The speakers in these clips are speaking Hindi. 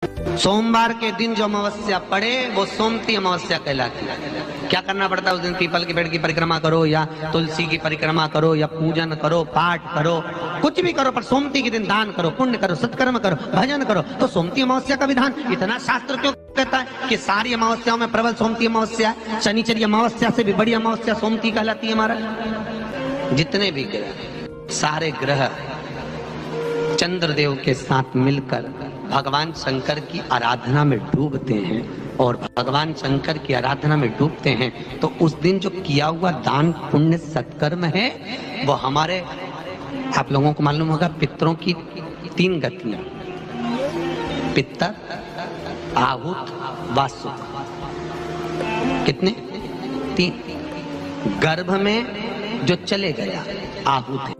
सोमवार के दिन जो अमावस्या पड़े वो सोमती अमावस्या कहलाती है। क्या करना पड़ता है उस दिन? पीपल के पेड़ की परिक्रमा करो या तुलसी की परिक्रमा करो या पूजन करो, पाठ करो, कुछ भी करो, पर सोमती के दिन दान करो, पुण्य करो, सत्कर्म करो, भजन करो। तो सोमती अमावस्या का विधान इतना शास्त्र क्यों कहता है कि सारी अमावस्याओं में प्रबल सोमती अमावस्या, शनिचरी अमावस्या से भी बड़ी अमावस्या सोमती कहलाती है। हमारा जितने भी ग्रह, सारे ग्रह चंद्रदेव के साथ मिलकर भगवान शंकर की आराधना में डूबते हैं, और भगवान शंकर की आराधना में डूबते हैं तो उस दिन जो किया हुआ दान पुण्य सत्कर्म है वो हमारे, आप लोगों को मालूम होगा, पितरों की 3 गतियां, पितर, आहुत, वासुक। कितने? 3। गर्भ में जो चले गया आहुत है,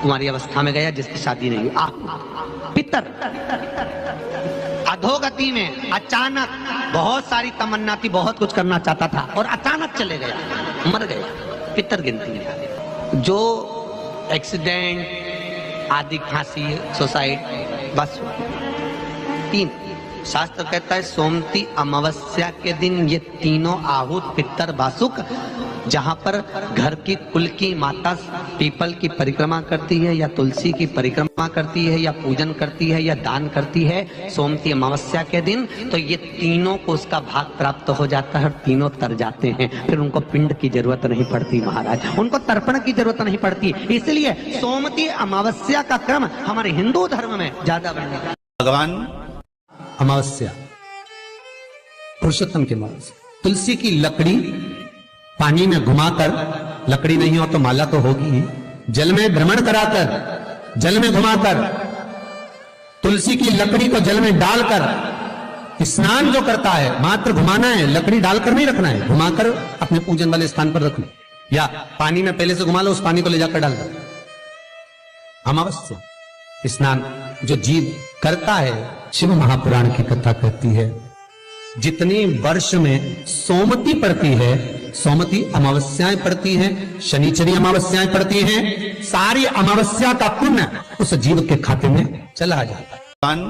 कुमारी अवस्था में गया जिसकी शादी नहीं हुई, आहुत। पितर अधोगति में अचानक बहुत सारी तमन्ना थी, बहुत कुछ करना चाहता था और अचानक चले गया, मर गया, पितर गिनती है। जो एक्सीडेंट आदि, खांसी, सुसाइड, बस 3। शास्त्र कहता है सोमती अमावस्या के दिन ये तीनों आहुत, पितर, वासुक, जहां पर घर की कुल की माता पीपल की परिक्रमा करती है या तुलसी की परिक्रमा करती है या पूजन करती है या दान करती है सोमती अमावस्या के दिन, तो ये तीनों को उसका भाग प्राप्त हो जाता है और तीनों तर जाते हैं। फिर उनको पिंड की जरूरत नहीं पड़ती महाराज, उनको तर्पण की जरूरत नहीं पड़ती। इसलिए सोमती अमावस्या का क्रम हमारे हिंदू धर्म में ज्यादा बढ़ेगा। भगवान अमावस्या, पुरुषोत्तम की अमावस्या, तुलसी की लकड़ी पानी में घुमाकर, लकड़ी नहीं हो तो माला तो होगी ही, जल में भ्रमण कराकर, जल में घुमाकर, तुलसी की लकड़ी को जल में डालकर स्नान जो करता है, मात्र घुमाना है, लकड़ी डालकर नहीं रखना है, घुमाकर अपने पूजन वाले स्थान पर रखना, या पानी में पहले से घुमा लो, उस पानी को ले जाकर डाल दो। अमावस्या स्नान जो जीव करता है, शिव महापुराण की कथा कहती है जितनी वर्ष में सोमती पड़ती है, सोमती अमावस्याएं पड़ती हैं, शनिचरी अमावस्याएं पड़ती हैं, सारी अमावस्या का पुण्य उस जीव के खाते में चला जाता है। भगवान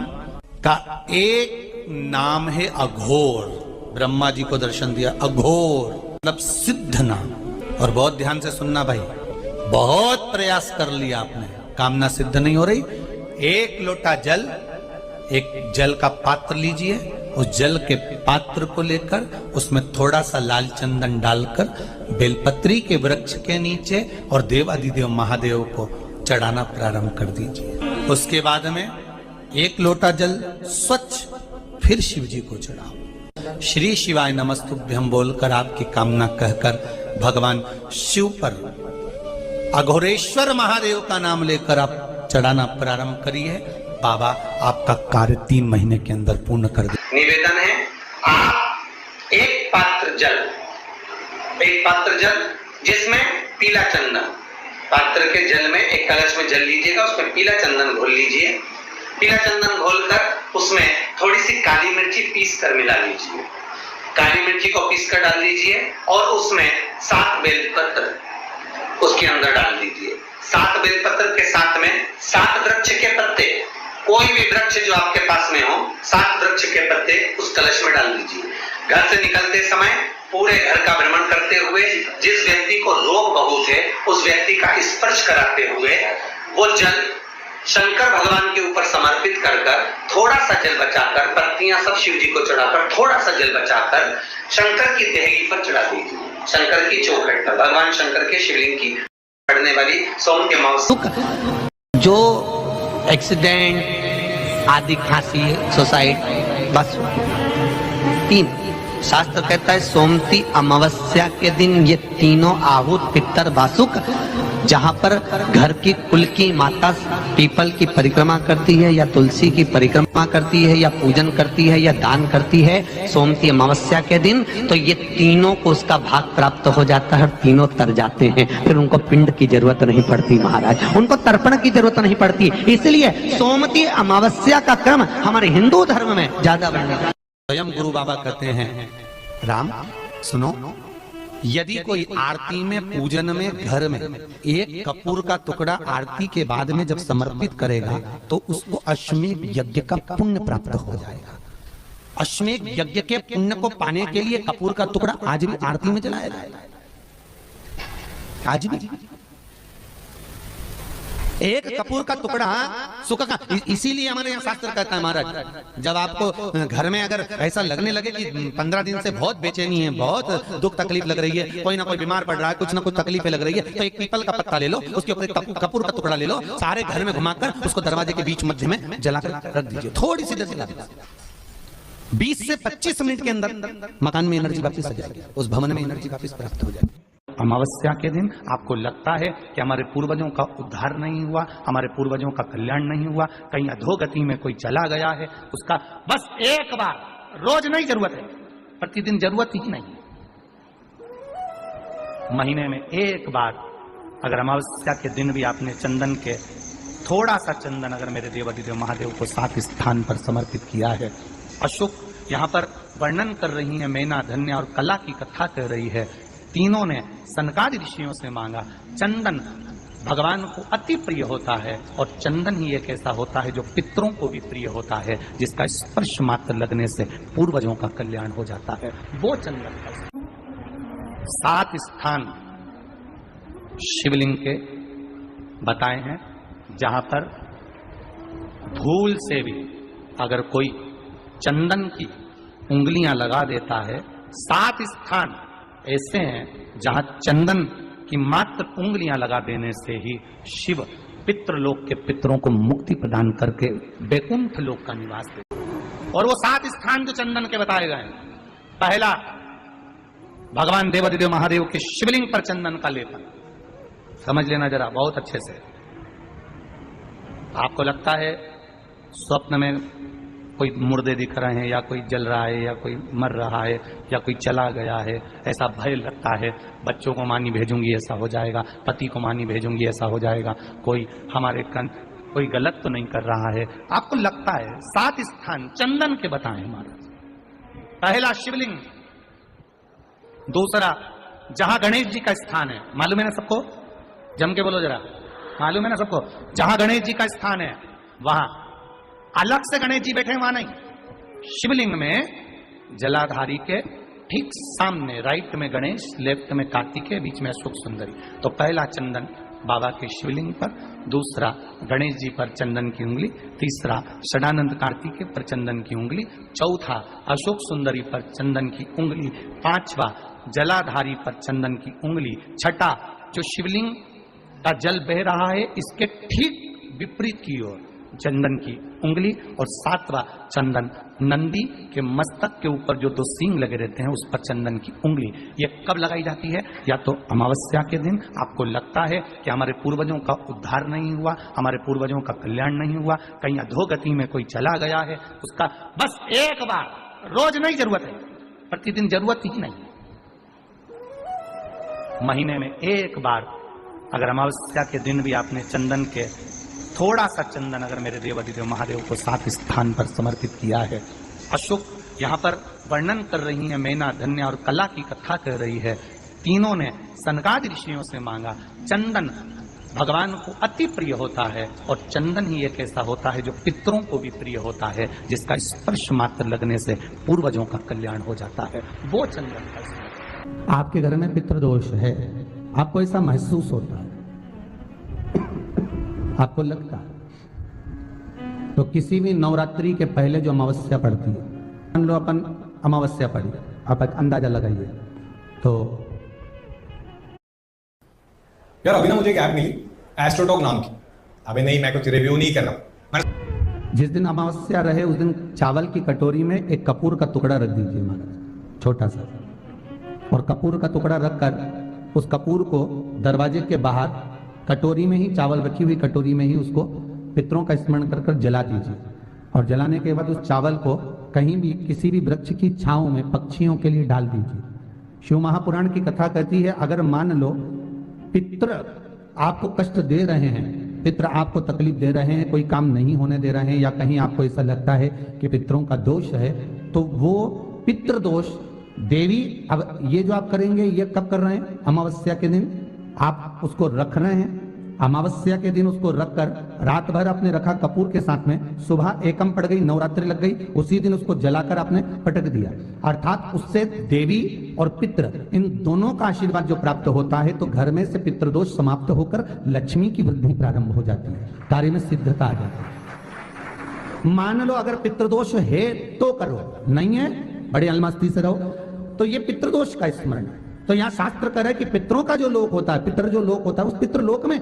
का एक नाम है अघोर। ब्रह्मा जी को दर्शन दिया, अघोर मतलब सिद्ध नाम। और बहुत ध्यान से सुनना भाई, बहुत प्रयास कर लिया आपने, कामना सिद्ध नहीं हो रही। 1 लोटा जल, एक जल का पात्र लीजिए, उस जल के पात्र को लेकर उसमें थोड़ा सा लाल चंदन डालकर बेलपत्री के वृक्ष के नीचे और देवादिदेव महादेव को चढ़ाना प्रारंभ कर दीजिए। उसके बाद में 1 लोटा जल स्वच्छ फिर शिव जी को चढ़ाओ। श्री शिवाय नमस्तुभ्यं बोलकर आपकी कामना कहकर भगवान शिव पर अघोरेश्वर महादेव का नाम लेकर आप चढ़ाना प्रारंभ करिए। बाबा आपका कार्य 3 महीने के अंदर पूर्ण कर दे। निवेदन है, आप एक पात्र जल जिसमें पीला चंदन, पात्र के जल में एक कलश में जल लीजिएगा, उसमें पीला चंदन घोल लीजिए। पीला चंदन घोलकर उसमें थोड़ी सी काली मिर्ची पीस कर मिला लीजिए। काली मिर्ची को पीस कर डाल दीजिए और उसमें 7 बेलपत्र उसके अंदर डाल दीजिए। 7 बेलपत्र के साथ में 7 वृक्ष के पत्ते, कोई भी वृक्ष जो आपके पास में हो, 7 वृक्ष के पत्ते उस कलश में डाल दीजिए। घर से निकलते समय पूरे घर का भ्रमण करते हुए जिस व्यक्ति को रोग बहुत है उस व्यक्ति का स्पर्श कराते हुए वो जल शंकर भगवान के ऊपर समर्पित कर थोड़ा सा जल बचाकर, पत्तियां सब शिव जी को चढ़ाकर थोड़ा सा जल बचाकर शंकर की देहगी पर चढ़ा दीजिए, शंकर की चौखट पर, भगवान शंकर के शिवलिंग की पड़ने वाली सोमती अमावस्या। जो एक्सीडेंट आदि, खांसी, सुसाइड, बस 3। शास्त्र कहता है सोमती अमावस्या के दिन ये तीनों आहुत, पितर, वासुक, जहां पर घर की कुल की माता पीपल की परिक्रमा करती है या तुलसी की परिक्रमा करती है या पूजन करती है या दान करती है सोमती अमावस्या के दिन, तो ये तीनों को उसका भाग प्राप्त हो जाता है और तीनों तर जाते हैं। फिर उनको पिंड की जरूरत नहीं पड़ती महाराज, उनको तर्पण की जरूरत नहीं पड़ती। इसलिए सोमती अमावस्या का क्रम हमारे हिंदू धर्म में ज्यादा बढ़ेगा। स्वयं गुरु बाबा कहते हैं, राम सुनो, यदि कोई आरती में, पूजन में, घर में एक कपूर का टुकड़ा आरती के बाद में जब समर्पित करेगा तो उसको अश्वमेध यज्ञ का पुण्य प्राप्त हो जाएगा। अश्वमेध यज्ञ के पुण्य को पाने के लिए कपूर का टुकड़ा आज भी आरती में जलाया जाएगा, आज भी एक कपूर का टुकड़ा सुख का। इसीलिए हमारे यहाँ शास्त्र कहता है महाराज, जब आपको घर में अगर ऐसा लगने लगे कि 15 दिन से बहुत बेचैनी है, बहुत दुख तकलीफ लग रही है, कोई ना कोई बीमार पड़ रहा है, कुछ ना कुछ तकलीफें लग रही है, तो एक पीपल का पत्ता ले लो, उसके ऊपर एक कपूर का टुकड़ा ले लो, सारे घर में घुमाकर उसको दरवाजे के बीच मध्य में जलाकर रख दीजिए, थोड़ी सी देर जला दीजिए। 20 से 25 मिनट के अंदर मकान में एनर्जी वापस आ जाएगी, उस भवन में एनर्जी वापस प्राप्त हो जाएगी। अमावस्या के दिन आपको लगता है कि हमारे पूर्वजों का उद्धार नहीं हुआ, हमारे पूर्वजों का कल्याण नहीं हुआ, कहीं अधोगति में कोई चला गया है, उसका बस एक बार, रोज नहीं जरूरत है, प्रतिदिन जरूरत ही नहीं, महीने में एक बार अगर अमावस्या के दिन भी आपने चंदन के थोड़ा सा चंदन अगर मेरे देवाधिदेव महादेव को 7 स्थान पर समर्पित किया है। अशोक यहाँ पर वर्णन कर रही है, मैना, धन्य और कला की कथा कह रही है। तीनों ने सनकादि ऋषियों से मांगा। चंदन भगवान को अति प्रिय होता है और चंदन ही एक ऐसा होता है जो पितरों को भी प्रिय होता है, जिसका स्पर्श मात्र लगने से पूर्वजों का कल्याण हो जाता है। वो चंदन का 7 स्थान शिवलिंग के बताए हैं, जहां पर भूल से भी अगर कोई चंदन की उंगलियां लगा देता है, 7 स्थान ऐसे हैं जहां चंदन की मात्र उंगलियां लगा देने से ही शिव पितृलोक के पितरों को मुक्ति प्रदान करके वैकुंठ लोक का निवास देते। और वो 7 स्थान जो चंदन के बताए गए, पहला भगवान देवाधिदेव महादेव के शिवलिंग पर चंदन का लेपन, समझ लेना जरा बहुत अच्छे से। आपको लगता है स्वप्न में कोई मुर्दे दिख रहे हैं, या कोई जल रहा है, या कोई मर रहा है, या कोई चला गया है, ऐसा भय लगता है, बच्चों को मानी भेजूंगी ऐसा हो जाएगा, पति को मानी भेजूंगी ऐसा हो जाएगा, कोई हमारे कोई गलत तो नहीं कर रहा है, आपको लगता है। 7 स्थान चंदन के बताएं महाराज। पहला शिवलिंग, दूसरा जहां गणेश जी का स्थान है, मालूम है ना सबको, जम के बोलो जरा, मालूम है ना सबको, जहां गणेश जी का स्थान है वहां अलग से गणेश जी बैठे, वहां नहीं। शिवलिंग में जलाधारी के ठीक सामने राइट में गणेश, लेफ्ट में कार्तिकेय, बीच में अशोक सुंदरी। तो पहला चंदन बाबा के शिवलिंग पर, दूसरा गणेश जी पर चंदन की उंगली, तीसरा षडानंद कार्तिकेय पर चंदन की उंगली, चौथा अशोक सुंदरी पर चंदन की उंगली, पांचवा जलाधारी पर चंदन की उंगली, छठा जो शिवलिंग का जल बह रहा है इसके ठीक विपरीत की ओर चंदन की उंगली, और 7वां चंदन नंदी के मस्तक के ऊपर जो 2 सींग लगे रहते हैं उस पर चंदन की उंगली। ये कब लगाई जाती है? या तो अमावस्या के दिन आपको लगता है कि हमारे पूर्वजों का उद्धार नहीं हुआ, हमारे पूर्वजों का कल्याण नहीं हुआ, कहीं अधोगति में कोई चला गया है, उसका बस एक बार, रोज नहीं जरूरत है, प्रतिदिन जरूरत ही नहीं, महीने में एक बार अगर अमावस्या के दिन भी आपने चंदन के थोड़ा सा चंदन अगर मेरे देवाधिदेव महादेव को 7 स्थान पर समर्पित किया है। अशोक यहाँ पर वर्णन कर रही है, मैना, धन्य और कला की कथा कह रही है। तीनों ने सनकादि ऋषियों से मांगा। चंदन भगवान को अति प्रिय होता है और चंदन ही एक ऐसा होता है जो पितरों को भी प्रिय होता है, जिसका स्पर्श मात्र लगने से पूर्वजों का कल्याण हो जाता है। वो चंदन का। आपके घर में पितृदोष है, आपको ऐसा महसूस होता है, आपको लगता है, तो किसी भी नवरात्रि के पहले जो अमावस्या पड़ती है, मान लो अपन अमावस्या पड़ी, आप एक अंदाजा लगाइए। तो यार अभी ना मुझे एक ऐप मिली एस्ट्रोटॉक नाम की, अभी नहीं मैं कुछ रिव्यू नहीं कर रहा हूं। जिस दिन अमावस्या रहे उस दिन चावल की कटोरी में एक कपूर का टुकड़ा रख दीजिए महाराज, छोटा सा, और कपूर का टुकड़ा रखकर उस कपूर को दरवाजे के बाहर कटोरी में ही, चावल रखी हुई कटोरी में ही उसको पितरों का स्मरण कर कर जला दीजिए। और जलाने के बाद उस चावल को कहीं भी किसी भी वृक्ष की छांव में पक्षियों के लिए डाल दीजिए। शिव महापुराण की कथा कहती है, अगर मान लो पितृ आपको कष्ट दे रहे हैं, पितृ आपको तकलीफ दे रहे हैं, कोई काम नहीं होने दे रहे हैं, या कहीं आपको ऐसा लगता है कि पितरों का दोष है, तो वो पितृ दोष देवी, अब ये जो आप करेंगे ये कब कर रहे हैं? अमावस्या के दिन आप उसको रख रहे हैं। अमावस्या के दिन उसको रखकर रात भर आपने रखा कपूर के साथ में, सुबह एकम पड़ गई, नवरात्रि लग गई, उसी दिन उसको जलाकर आपने पटक दिया। अर्थात उससे देवी और पितृ इन दोनों का आशीर्वाद जो प्राप्त होता है, तो घर में से पितृदोष समाप्त होकर लक्ष्मी की वृद्धि प्रारंभ हो जाती है, कार्य में सिद्धता आ जाती है। मान लो अगर पितृदोष है तो करो, नहीं है बड़े अलमस्ती से रहो, तो ये पितृदोष का स्मरण। तो यहाँ शास्त्र कह रहा है कि पितरों का जो लोक होता है, पितर जो लोक होता है, उस पितृलोक में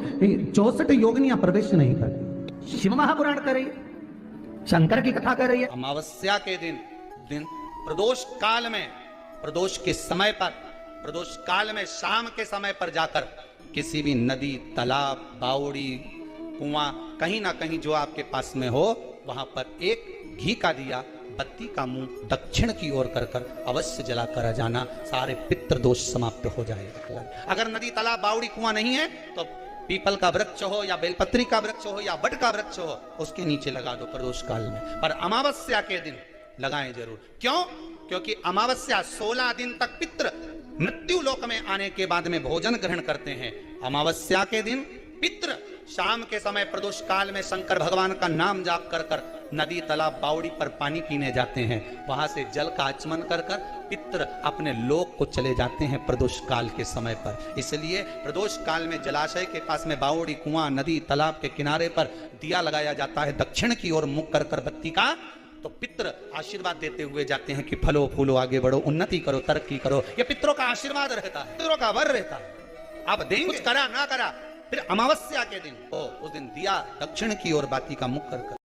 64 योगिनियां प्रवेश नहीं करती। शिव महापुराण कर रही है, शंकर की कथा कर रही है। अमावस्या के दिन प्रदोष काल में, प्रदोष के समय पर, प्रदोष काल में शाम के समय पर जाकर किसी भी नदी, तालाब, बावड़ी, कुआं, कहीं ना कहीं जो आपके पास में हो, वहां पर एक घी का दिया, बत्ती का मुंह दक्षिण की ओर कर कर अवश्य जलाकर आ जाना, सारे पितृदोष समाप्त हो जाएगा। अगर नदी, तालाब, बावड़ी, कुआं नहीं है तो पीपल का वृक्ष हो या बेलपत्री का वृक्ष हो या बट का वृक्ष हो, उसके नीचे लगा दो प्रदोष काल में। पर अमावस्या के दिन लगाएं जरूर। क्यों? क्योंकि अमावस्या 16 दिन तक पितृ मृत्यु लोक में आने के बाद में भोजन ग्रहण करते हैं। अमावस्या के दिन पितृ शाम के समय प्रदोष काल में शंकर भगवान का नाम जाप कर कर नदी, तालाब, बावड़ी पर पानी पीने जाते हैं। वहां से जल का आचमन कर कर पितृ अपने लोक को चले जाते हैं प्रदोष काल के समय पर। इसलिए प्रदोष काल में जलाशय के पास में बावड़ी, कुआं, नदी, तालाब के किनारे पर दिया लगाया जाता है दक्षिण की ओर मुख कर कर बत्ती का, तो पितृ आशीर्वाद देते हुए जाते हैं कि फलो फूलो, आगे बढ़ो, उन्नति करो, तरक्की करो। ये पितरों का आशीर्वाद रहता है, पितरों का वर रहता है। अब देंगे, कुछ करा ना करा, फिर अमावस्या के दिन उस दिन दिया दक्षिण की ओर बाती का मुख कर